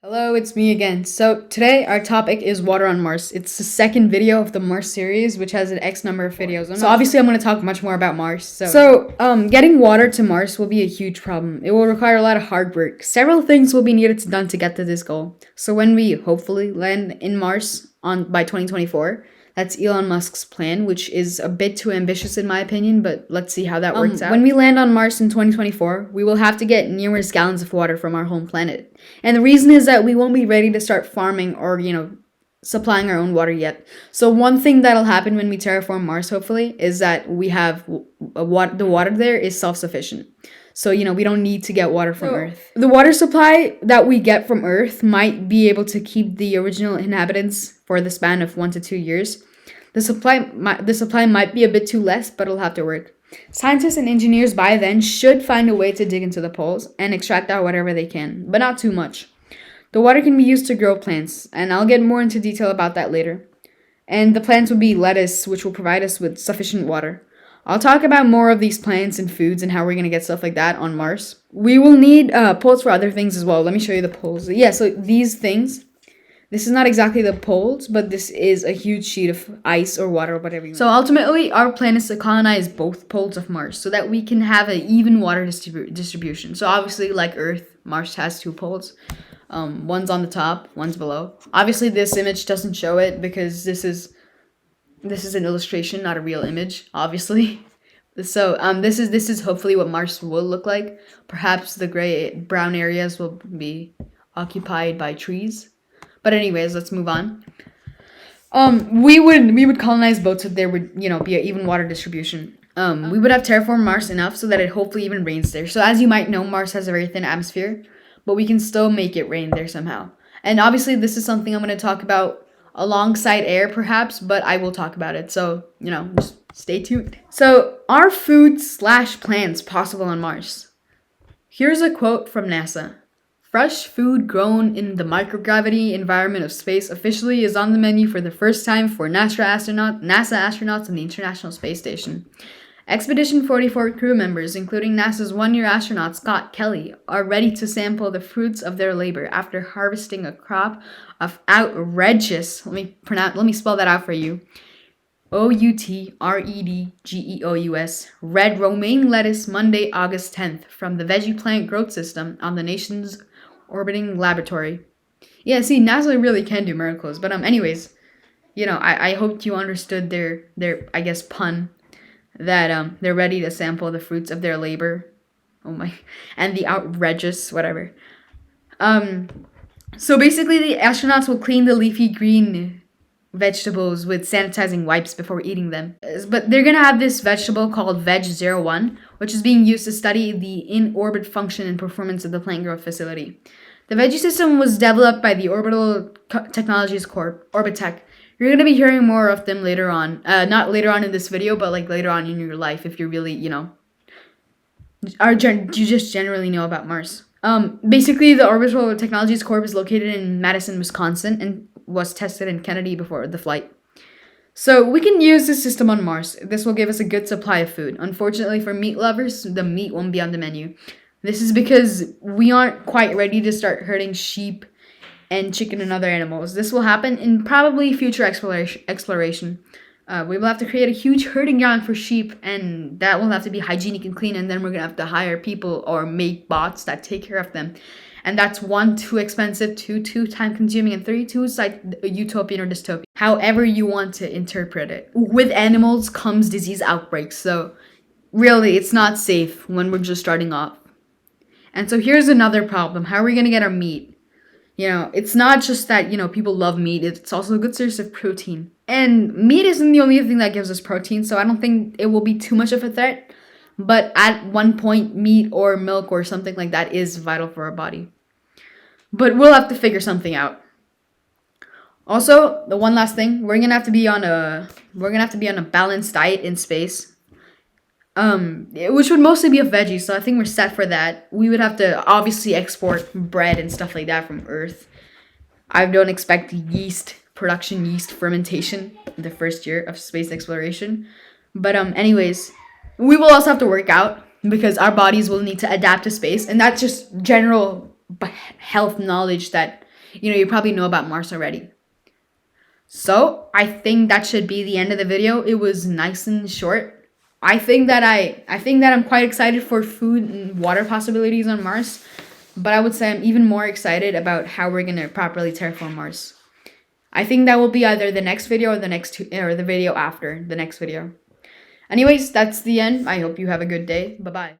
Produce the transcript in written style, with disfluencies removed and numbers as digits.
Hello, it's me again. So today our topic is water on Mars. It's the second video of the Mars series, which has an X number of videos. So obviously I'm going to talk much more about Mars. Getting water to Mars will be a huge problem. It will require a lot of hard work. Several things will be needed to done to get to this goal. So when we hopefully land in Mars by 2024, that's Elon Musk's plan, which is a bit too ambitious in my opinion, but let's see how that works out. When we land on Mars in 2024, we will have to get numerous gallons of water from our home planet. And the reason is that we won't be ready to start farming or, supplying our own water yet. So one thing that'll happen when we terraform Mars, hopefully, is that we have the water there is self-sufficient. So, we don't need to get water from Earth. The water supply that we get from Earth might be able to keep the original inhabitants for the span of 1 to 2 years. The supply might be a bit too less, but it'll have to work. Scientists and engineers by then should find a way to dig into the poles and extract out whatever they can, but not too much. The water can be used to grow plants, and I'll get more into detail about that later. And the plants would be lettuce, which will provide us with sufficient water. I'll talk about more of these plants and foods and how we're going to get stuff like that on Mars. We will need poles for other things as well. Let me show you the poles. Yeah, so these things, this is not exactly the poles, but this is a huge sheet of ice or water or whatever you want. So ultimately, our plan is to colonize both poles of Mars so that we can have an even water distribution. So obviously, like Earth, Mars has two poles. One's on the top, one's below. Obviously, this image doesn't show it because this is an illustration, not a real image, obviously. So this is hopefully what Mars will look like. Perhaps the brown areas will be occupied by trees. But anyways, let's move on. We would colonize boats so there would, be an even water distribution. We would have terraformed Mars enough so that it hopefully even rains there. So as you might know, Mars has a very thin atmosphere, but we can still make it rain there somehow. And obviously this is something I'm going to talk about alongside air perhaps, but I will talk about it. So, just stay tuned. So, are food/plants possible on Mars? Here's a quote from NASA. Fresh food grown in the microgravity environment of space officially is on the menu for the first time for NASA astronauts on the International Space Station. Expedition 44 crew members, including NASA's one-year astronaut Scott Kelly, are ready to sample the fruits of their labor after harvesting a crop of outrageous, let me spell that out for you, OUTREDGEOUS, red romaine lettuce Monday, August 10th, from the Veggie Plant Growth System on the nation's orbiting laboratory. Yeah, see, NASA really can do miracles. But anyways, I hope you understood their I guess pun that they're ready to sample the fruits of their labor. Oh my, and the outrageous whatever. So basically the astronauts will clean the leafy green vegetables with sanitizing wipes before eating them. But they're gonna have this vegetable called Veg01, which is being used to study the in-orbit function and performance of the plant growth facility. The veggie system was developed by the Orbital Technologies Corp, Orbitech. You're gonna be hearing more of them later on. Not later on in this video, but like later on in your life if you really, you just generally know about Mars. Basically, the Orbital Technologies Corp is located in Madison, Wisconsin, and was tested in Kennedy before the flight. So we can use this system on Mars. This will give us a good supply of food. Unfortunately for meat lovers, the meat won't be on the menu. This is because we aren't quite ready to start herding sheep and chicken and other animals. This will happen in probably future exploration. We will have to create a huge herding ground for sheep, and that will have to be hygienic and clean, and then we're going to have to hire people or make bots that take care of them. And that's 1, too expensive, 2, too time consuming, and 3, too, it's like utopian or dystopian. However you want to interpret it. With animals comes disease outbreaks, so really it's not safe when we're just starting off. And so here's another problem. How are we going to get our meat? It's not just that, people love meat. It's also a good source of protein. And meat isn't the only thing that gives us protein, so I don't think it will be too much of a threat. But at one point, meat or milk or something like that is vital for our body. But we'll have to figure something out. Also, the one last thing, we're gonna have to be on a balanced diet in space. Which would mostly be of veggies, so I think we're set for that. We would have to obviously export bread and stuff like that from Earth. I don't expect yeast fermentation in the first year of space exploration. But anyways, we will also have to work out because our bodies will need to adapt to space, and that's just general health knowledge that you probably know about Mars already. So I think that should be the end of the video. It was nice and short. I think that I'm quite excited for food and water possibilities on Mars, but I would say I'm even more excited about how we're gonna properly terraform Mars. I think that will be either the next video or the video after the next video. Anyways, that's the end. I hope you have a good day. Bye bye.